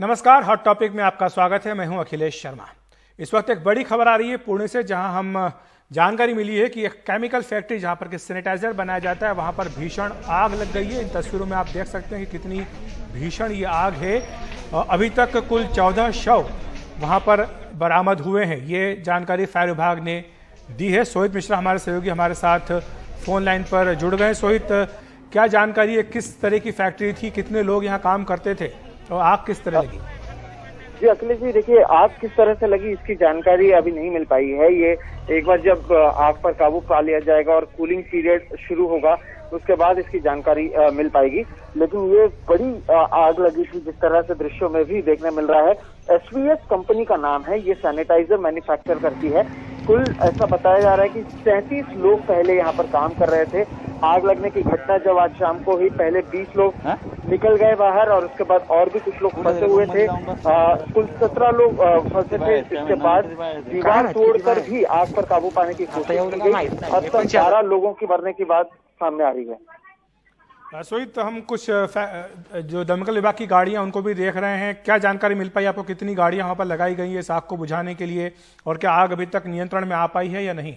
नमस्कार, hot topic में आपका स्वागत है। मैं हूं अखिलेश शर्मा। इस वक्त एक बड़ी खबर आ रही है पुणे से, जहां हम जानकारी मिली है कि एक केमिकल फैक्ट्री जहां पर कि सैनिटाइजर बनाया जाता है, वहां पर भीषण आग लग गई है। इन तस्वीरों में आप देख सकते हैं कि कितनी भीषण ये आग है। अभी तक कुल 14 शव वहां पर बरामद हुए हैं। ये जानकारी फायर विभाग ने दी है। सोहित मिश्रा हमारे सहयोगी हमारे साथ फोन लाइन पर जुड़ गए। सोहित, क्या जानकारी है, किस तरह की फैक्ट्री थी, कितने लोग यहाँ काम करते थे और आग किस तरह लगी? जी अखिलेश जी, देखिए आग किस तरह से लगी इसकी जानकारी अभी नहीं मिल पाई है। ये एक बार जब आग पर काबू पा लिया जाएगा और कूलिंग पीरियड शुरू होगा उसके बाद इसकी जानकारी मिल पाएगी। लेकिन ये बड़ी आग लगी थी, जिस तरह से दृश्यों में भी देखने मिल रहा है। एसवीएस कंपनी का नाम है, ये सैनिटाइजर मैन्युफैक्चर करती है। कुल ऐसा बताया जा रहा है कि 37 लोग पहले यहाँ पर काम कर रहे थे। आग लगने की घटना जब आज शाम को हुई, पहले 20 लोग निकल गए बाहर और उसके बाद और भी कुछ लोग फंसे हुए थे। कुल 17 लोग फंसे थे। इसके बाद दीवार तोड़कर भी आग पर काबू पाने की कोशिश की गई। अब तक 12 लोगों की मरने की बात सामने आ रही है। सोहित, हम कुछ जो दमकल विभाग की गाड़ियां उनको भी देख रहे हैं। क्या जानकारी मिल पाई आपको, कितनी गाड़ियां वहां पर लगाई गई है इस आग को बुझाने के लिए, और क्या आग अभी तक नियंत्रण में आ पाई है या नहीं?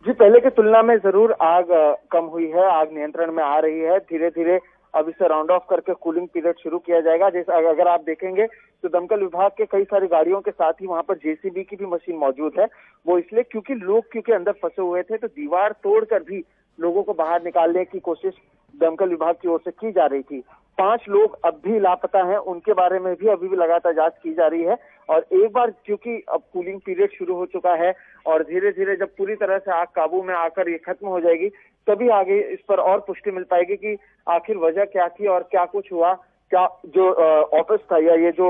जी, पहले की तुलना में जरूर आग कम हुई है, आग नियंत्रण में आ रही है। धीरे धीरे अब इसे राउंड ऑफ करके कूलिंग पीरियड शुरू किया जाएगा। जैसे अगर आप देखेंगे तो दमकल विभाग के कई सारी गाड़ियों के साथ ही वहां पर जेसीबी की भी मशीन मौजूद है। वो इसलिए क्योंकि अंदर फंसे हुए थे, तो दीवार तोड़कर भी लोगों को बाहर निकालने की कोशिश दमकल विभाग की ओर से की जा रही थी। 5 लोग अब भी लापता हैं, उनके बारे में भी अभी भी लगातार जांच की जा रही है। और एक बार क्योंकि अब कूलिंग पीरियड शुरू हो चुका है और धीरे धीरे जब पूरी तरह से आग काबू में आकर ये खत्म हो जाएगी, तभी आगे इस पर और पुष्टि मिल पाएगी कि आखिर वजह क्या थी और क्या कुछ हुआ। क्या जो ऑफिस था या ये जो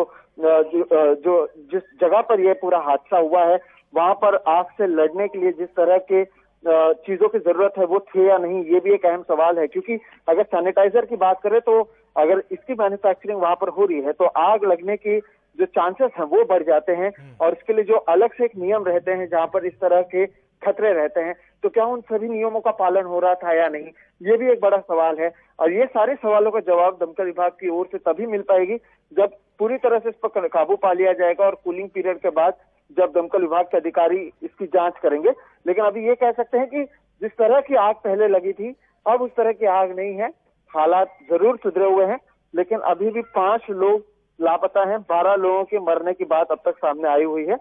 जिस जगह पर यह पूरा हादसा हुआ है, वहां पर आग से लड़ने के लिए जिस तरह के चीजों की जरूरत है वो थे या नहीं, ये भी एक अहम सवाल है। क्योंकि अगर सैनिटाइजर की बात करें तो अगर इसकी मैन्युफैक्चरिंग वहां पर हो रही है तो आग लगने की जो चांसेस हैं वो बढ़ जाते हैं। और इसके लिए जो अलग से एक नियम रहते हैं जहां पर इस तरह के खतरे रहते हैं, तो क्या उन सभी नियमों का पालन हो रहा था या नहीं, ये भी एक बड़ा सवाल है। और ये सारे सवालों का जवाब दमकल विभाग की ओर से तभी मिल पाएगी जब पूरी तरह से इस पर काबू पा लिया जाएगा और कूलिंग पीरियड के बाद जब दमकल विभाग के अधिकारी इसकी जांच करेंगे। लेकिन अभी ये कह सकते हैं कि जिस तरह की आग पहले लगी थी, अब उस तरह की आग नहीं है। हालात जरूर सुधरे हुए हैं, लेकिन अभी भी 5 लोग लापता हैं। 12 लोगों के मरने की बात अब तक सामने आई हुई है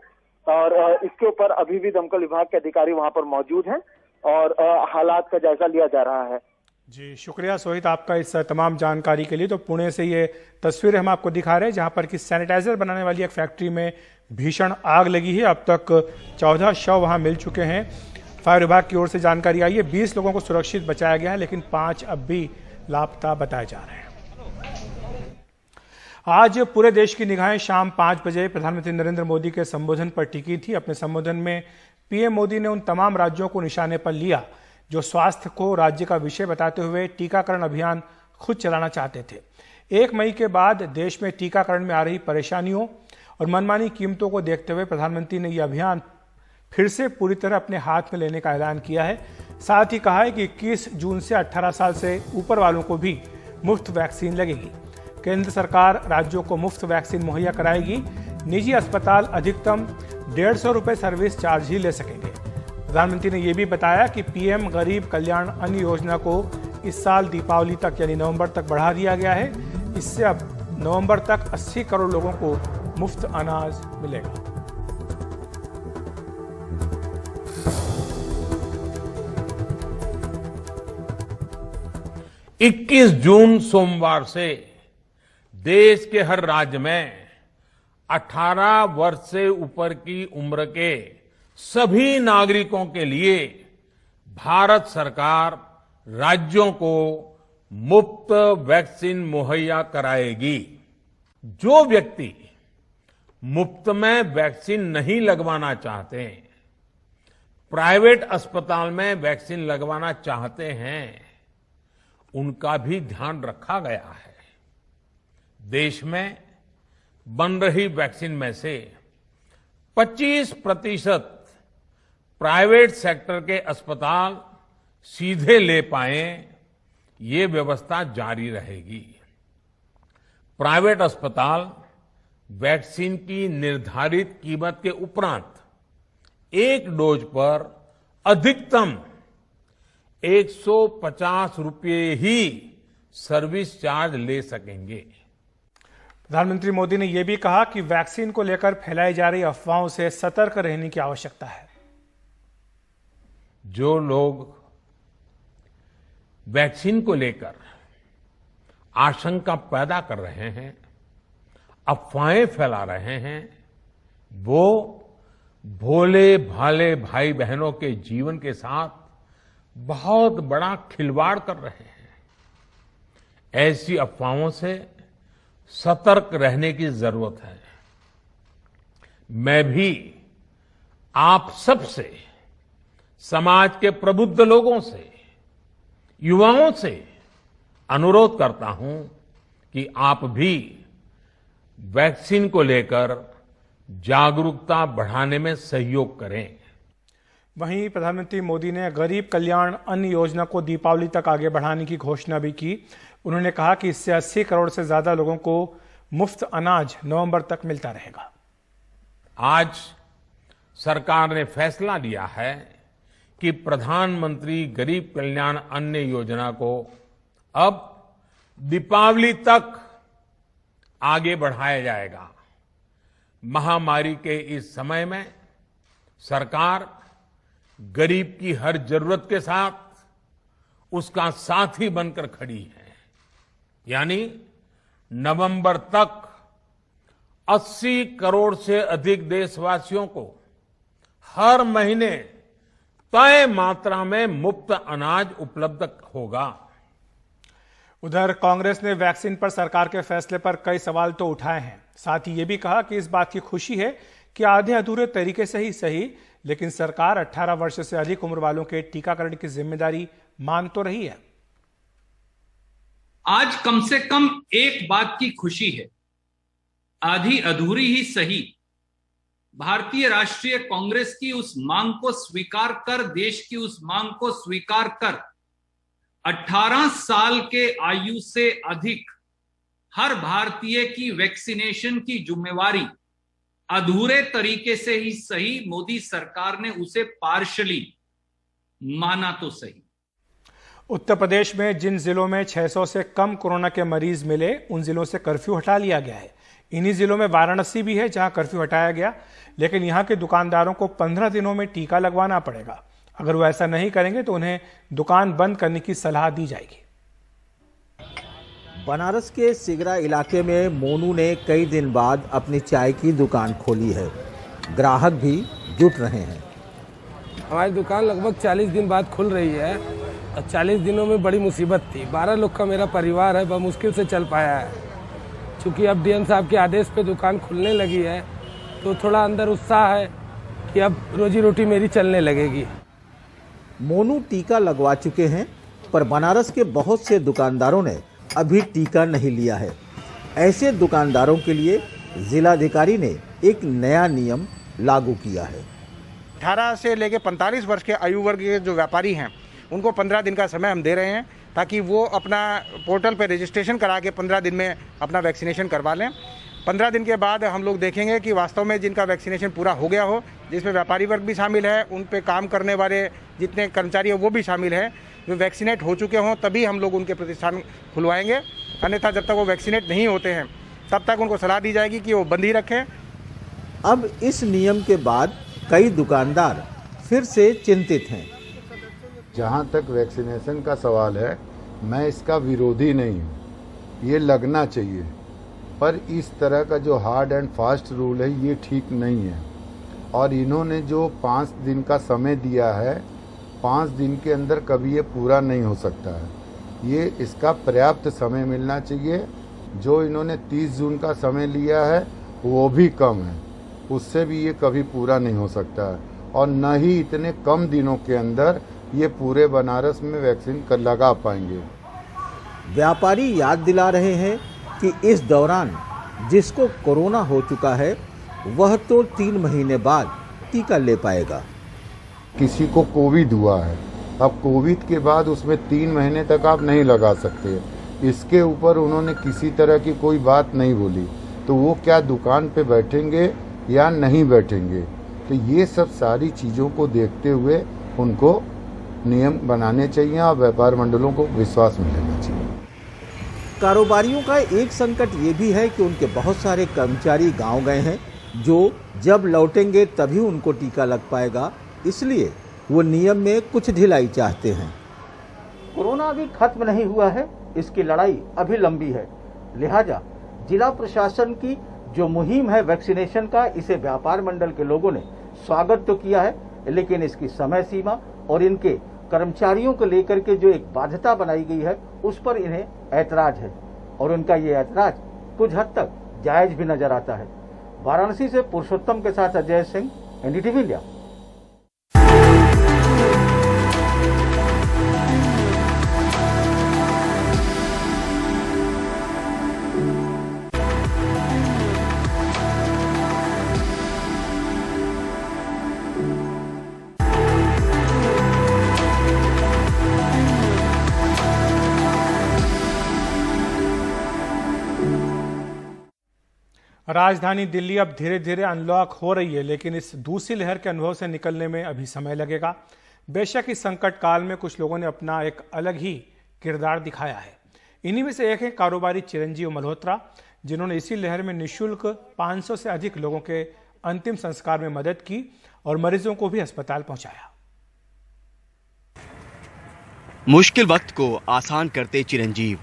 और इसके ऊपर अभी भी दमकल विभाग के अधिकारी वहां पर मौजूद हैं और हालात का जायजा लिया जा रहा है। जी, शुक्रिया सोहित आपका इस तमाम जानकारी के लिए। तो पुणे से ये तस्वीरें हम आपको दिखा रहे हैं जहां पर कि सैनिटाइजर बनाने वाली एक फैक्ट्री में भीषण आग लगी है। अब तक 14 शव वहां मिल चुके हैं। फायर विभाग की ओर से जानकारी आई है 20 लोगों को सुरक्षित बचाया गया है, लेकिन 5 अब भी लापता बताए जा रहे हैं। आज पूरे देश की निगाहें शाम 5 बजे प्रधानमंत्री नरेंद्र मोदी के संबोधन पर टिकी थी। अपने संबोधन में पीएम मोदी ने उन तमाम राज्यों को निशाने पर लिया जो स्वास्थ्य को राज्य का विषय बताते हुए टीकाकरण अभियान खुद चलाना चाहते थे। 1 मई के बाद देश में टीकाकरण में आ रही परेशानियों और मनमानी कीमतों को देखते हुए प्रधानमंत्री ने यह अभियान फिर से पूरी तरह अपने हाथ में लेने का ऐलान किया है। साथ ही कहा है कि 21 जून से 18 साल से ऊपर वालों को भी मुफ्त वैक्सीन लगेगी। केंद्र सरकार राज्यों को मुफ्त वैक्सीन मुहैया कराएगी। निजी अस्पताल अधिकतम 150 रुपये सर्विस चार्ज ही ले सकेंगे। प्रधानमंत्री ने यह भी बताया कि पीएम गरीब कल्याण अन्न योजना को इस साल दीपावली तक यानी नवंबर तक बढ़ा दिया गया है। इससे अब नवंबर तक 80 करोड़ लोगों को मुफ्त अनाज मिलेगा। इक्कीस जून सोमवार से देश के हर राज्य में 18 वर्ष से ऊपर की उम्र के सभी नागरिकों के लिए भारत सरकार राज्यों को मुफ्त वैक्सीन मुहैया कराएगी। जो व्यक्ति मुफ्त में वैक्सीन नहीं लगवाना चाहते, प्राइवेट अस्पताल में वैक्सीन लगवाना चाहते हैं, उनका भी ध्यान रखा गया है। देश में बन रही वैक्सीन में से 25% प्राइवेट सेक्टर के अस्पताल सीधे ले पाएं, ये व्यवस्था जारी रहेगी। प्राइवेट अस्पताल वैक्सीन की निर्धारित कीमत के उपरांत एक डोज पर अधिकतम 150 रुपये ही सर्विस चार्ज ले सकेंगे। प्रधानमंत्री मोदी ने यह भी कहा कि वैक्सीन को लेकर फैलाई जा रही अफवाहों से सतर्क रहने की आवश्यकता है। जो लोग वैक्सीन को लेकर आशंका पैदा कर रहे हैं, अफवाहें फैला रहे हैं, वो भोले भाले भाई बहनों के जीवन के साथ बहुत बड़ा खिलवाड़ कर रहे हैं। ऐसी अफवाहों से सतर्क रहने की जरूरत है। मैं भी आप सबसे, समाज के प्रबुद्ध लोगों से, युवाओं से अनुरोध करता हूं कि आप भी वैक्सीन को लेकर जागरूकता बढ़ाने में सहयोग करें। वहीं प्रधानमंत्री मोदी ने गरीब कल्याण अन्न योजना को दीपावली तक आगे बढ़ाने की घोषणा भी की। उन्होंने कहा कि इससे 80 करोड़ से ज्यादा लोगों को मुफ्त अनाज नवंबर तक मिलता रहेगा। आज सरकार ने फैसला लिया है कि प्रधानमंत्री गरीब कल्याण अन्न योजना को अब दीपावली तक आगे बढ़ाया जाएगा। महामारी के इस समय में सरकार गरीब की हर जरूरत के साथ उसका साथी बनकर खड़ी है। यानी नवंबर तक 80 करोड़ से अधिक देशवासियों को हर महीने तय मात्रा में मुफ्त अनाज उपलब्ध होगा। उधर कांग्रेस ने वैक्सीन पर सरकार के फैसले पर कई सवाल तो उठाए हैं। साथ ही ये भी कहा कि इस बात की खुशी है कि आधे अधूरे तरीके से ही सही, लेकिन सरकार 18 वर्ष से अधिक उम्र वालों के टीकाकरण की जिम्मेदारी मान तो रही है। आज कम से कम एक बात की खुशी है, आधी अधूरी ही सही, भारतीय राष्ट्रीय कांग्रेस की उस मांग को स्वीकार कर, देश की उस मांग को स्वीकार कर 18 साल के आयु से अधिक हर भारतीय की वैक्सीनेशन की जिम्मेवारी अधूरे तरीके से ही सही, मोदी सरकार ने उसे पार्शली माना तो सही। उत्तर प्रदेश में जिन जिलों में 600 से कम कोरोना के मरीज मिले, उन जिलों से कर्फ्यू हटा लिया गया है। इन्हीं जिलों में वाराणसी भी है जहां कर्फ्यू हटाया गया, लेकिन यहां के दुकानदारों को 15 दिनों में टीका लगवाना पड़ेगा। अगर वो ऐसा नहीं करेंगे तो उन्हें दुकान बंद करने की सलाह दी जाएगी। बनारस के सिगरा इलाके में मोनू ने कई दिन बाद अपनी चाय की दुकान खोली है। ग्राहक भी जुट रहे हैं। हमारी दुकान लगभग 40 दिन बाद खुल रही है और 40 दिनों में बड़ी मुसीबत थी। 12 लोग का मेरा परिवार है, बहुत मुश्किल से चल पाया है। चूँकि अब डीएम साहब के आदेश पे दुकान खुलने लगी है तो थोड़ा अंदर उत्साह है कि अब रोजी रोटी मेरी चलने लगेगी। मोनू टीका लगवा चुके हैं, पर बनारस के बहुत से दुकानदारों ने अभी टीका नहीं लिया है। ऐसे दुकानदारों के लिए जिलाधिकारी ने एक नया नियम लागू किया है। 18 से लेकर 45 वर्ष के आयु वर्ग के जो व्यापारी हैं उनको 15 दिन का समय हम दे रहे हैं, ताकि वो अपना पोर्टल पर रजिस्ट्रेशन करा के 15 दिन में अपना वैक्सीनेशन करवा लें। 15 दिन के बाद हम लोग देखेंगे कि वास्तव में जिनका वैक्सीनेशन पूरा हो गया हो, जिसमें व्यापारी वर्ग भी शामिल है, उन पे काम करने वाले जितने कर्मचारी हैं वो भी शामिल हैं, जो वैक्सीनेट हो चुके हों तभी हम लोग उनके प्रतिष्ठान खुलवाएंगे। अन्यथा जब तक वो वैक्सीनेट नहीं होते हैं तब तक उनको सलाह दी जाएगी कि वो बंद ही रखें। अब इस नियम के बाद कई दुकानदार फिर से चिंतित हैं। जहाँ तक वैक्सीनेशन का सवाल है, मैं इसका विरोधी नहीं हूँ, ये लगना चाहिए, पर इस तरह का जो हार्ड एंड फास्ट रूल है ये ठीक नहीं है। और इन्होंने जो 5 दिन का समय दिया है, 5 दिन के अंदर कभी ये पूरा नहीं हो सकता है। ये इसका पर्याप्त समय मिलना चाहिए। जो इन्होंने 30 जून का समय लिया है वो भी कम है, उससे भी ये कभी पूरा नहीं हो सकता है। और न ही इतने कम दिनों के अंदर ये पूरे बनारस में वैक्सीन लगा पाएंगे। व्यापारी याद दिला रहे हैं कि इस दौरान जिसको कोरोना हो चुका है वह तो 3 महीने बाद टीका ले पाएगा। किसी को कोविड हुआ है, अब कोविड के बाद उसमें 3 महीने तक आप नहीं लगा सकते। इसके ऊपर उन्होंने किसी तरह की कोई बात नहीं बोली। तो वो क्या दुकान पे बैठेंगे या नहीं बैठेंगे। तो ये सब सारी चीज़ों को देखते हुए उनको नियम बनाने चाहिए और व्यापार मंडलों को विश्वास में लेना चाहिए। कारोबारियों का एक संकट ये भी है कि उनके बहुत सारे कर्मचारी गांव गए हैं, जो जब लौटेंगे तभी उनको टीका लग पाएगा, इसलिए वो नियम में कुछ ढिलाई चाहते हैं। कोरोना अभी खत्म नहीं हुआ है, इसकी लड़ाई अभी लंबी है, लिहाजा जिला प्रशासन की जो मुहिम है वैक्सीनेशन का, इसे व्यापार मंडल के लोगों ने स्वागत तो किया है, लेकिन इसकी समय सीमा और इनके कर्मचारियों को लेकर के जो एक बाध्यता बनाई गई है उस पर इन्हें ऐतराज है और उनका ये ऐतराज कुछ हद तक जायज भी नजर आता है। वाराणसी से पुरुषोत्तम के साथ अजय सिंह, एनडीटीवी इंडिया। राजधानी दिल्ली अब धीरे धीरे अनलॉक हो रही है, लेकिन इस दूसरी लहर के अनुभव से निकलने में अभी समय लगेगा। बेशक इस संकट काल में कुछ लोगों ने अपना एक अलग ही किरदार दिखाया है। इन्हीं में से एक है कारोबारी चिरंजीव मल्होत्रा, जिन्होंने इसी लहर में निःशुल्क 500 से अधिक लोगों के अंतिम संस्कार में मदद की और मरीजों को भी अस्पताल पहुंचाया। मुश्किल वक्त को आसान करते चिरंजीव।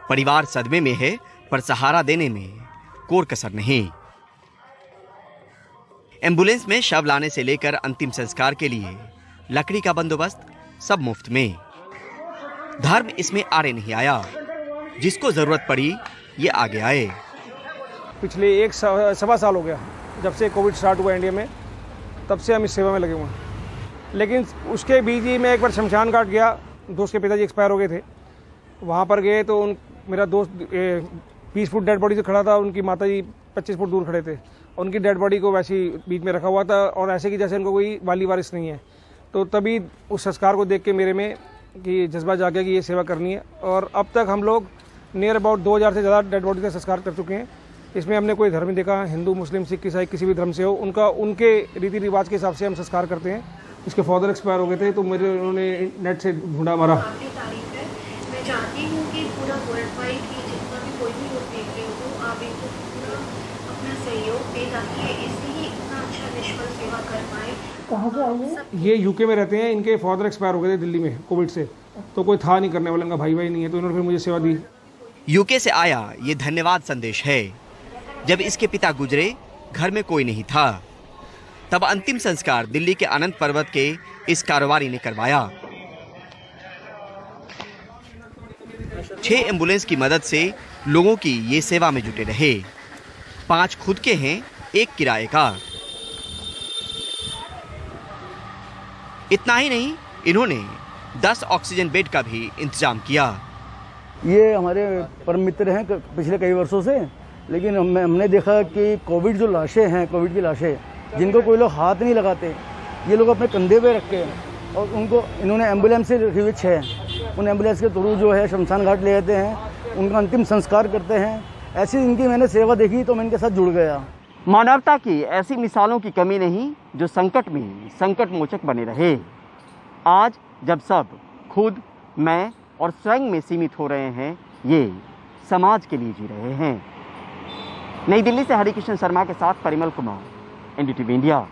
परिवार सदमे में है, पर सहारा देने में कोई कसर नहीं। एम्बुलेंस में शव लाने से लेकर अंतिम संस्कार के लिए लकड़ी का बंदोबस्त सब मुफ्त में। धर्म इसमें आड़े नहीं आया, जिसको जरूरत पड़ी ये आगे आए। पिछले सवा साल हो गया जब से कोविड स्टार्ट हुआ इंडिया में, तब से हम इस सेवा में लगे हुए हैं। लेकिन उसके बीच ही मैं एक बार शमशान घाट गया, दोस्त के पिताजी एक्सपायर हो गए थे। वहाँ पर गए तो मेरा दोस्त 20 फुट डेड बॉडी से खड़ा था, उनकी माताजी 25 फुट दूर खड़े थे। उनकी डेड बॉडी को वैसे ही बीच में रखा हुआ था और ऐसे कि जैसे उनको कोई वाली वारिस नहीं है। तो तभी उस संस्कार को देख के मेरे में कि जज्बा जागे कि ये सेवा करनी है। और अब तक हम लोग नियर अबाउट 2000 से ज़्यादा डेड बॉडी का संस्कार कर चुके हैं। इसमें हमने कोई धर्म नहीं देखा, हिंदू मुस्लिम सिख ईसाई किसी भी धर्म से हो, उनके रीति रिवाज के हिसाब से हम संस्कार करते हैं। उसके फादर एक्सपायर हो गए थे तो उन्होंने नेट से ढूंढा हमारा। मैं चाहती हूँ कि पूरा वर्ल्ड वाइड की जितना भी कोई भी लोग देख रहे हो, आप इनको पूरा अपना सहयोग दें ताकि इससे ही इतना अच्छा निष्फल सेवा कर पाए। कहाँ से आए? ये यूके में रहते हैं। इनके फादर एक्सपायर हो गए थे दिल्ली में कोविड से, तो कोई था नहीं करने वाला, इनका भाई नहीं है, तो इन्होंने फिर मुझे सेवा दी। यूके से आया ये धन्यवाद संदेश है। जब इसके पिता गुजरे, घर में कोई नहीं था, तब अंतिम संस्कार दिल्ली के अनंत पर्वत के इस कारोबारी ने करवाया। 6 एम्बुलेंस की मदद से लोगों की ये सेवा में जुटे रहे। 5 खुद के हैं, 1 किराए का। इतना ही नहीं, इन्होंने 10 ऑक्सीजन बेड का भी इंतजाम किया। ये हमारे परम मित्र हैं पिछले कई वर्षों से, लेकिन हमने देखा कि कोविड जो लाशें हैं, कोविड की लाशें जिनको कोई लोग हाथ नहीं लगाते, ये लोग अपने कंधे पे रख के और उनको इन्होंने एम्बुलेंस से रखी हुई 6, उन एम्बुलेंस के थ्रू जो है शमशान घाट ले जाते हैं, उनका अंतिम संस्कार करते हैं। ऐसी इनकी मैंने सेवा देखी तो मैं इनके साथ जुड़ गया। मानवता की ऐसी मिसालों की कमी नहीं जो संकट में संकट मोचक बने रहे। आज जब सब खुद, मैं और स्वयं में सीमित हो रहे हैं, ये समाज के लिए जी रहे हैं। नई दिल्ली से हरिकृष्ण शर्मा के साथ परिमल कुमार, एनडीटीवी इंडिया।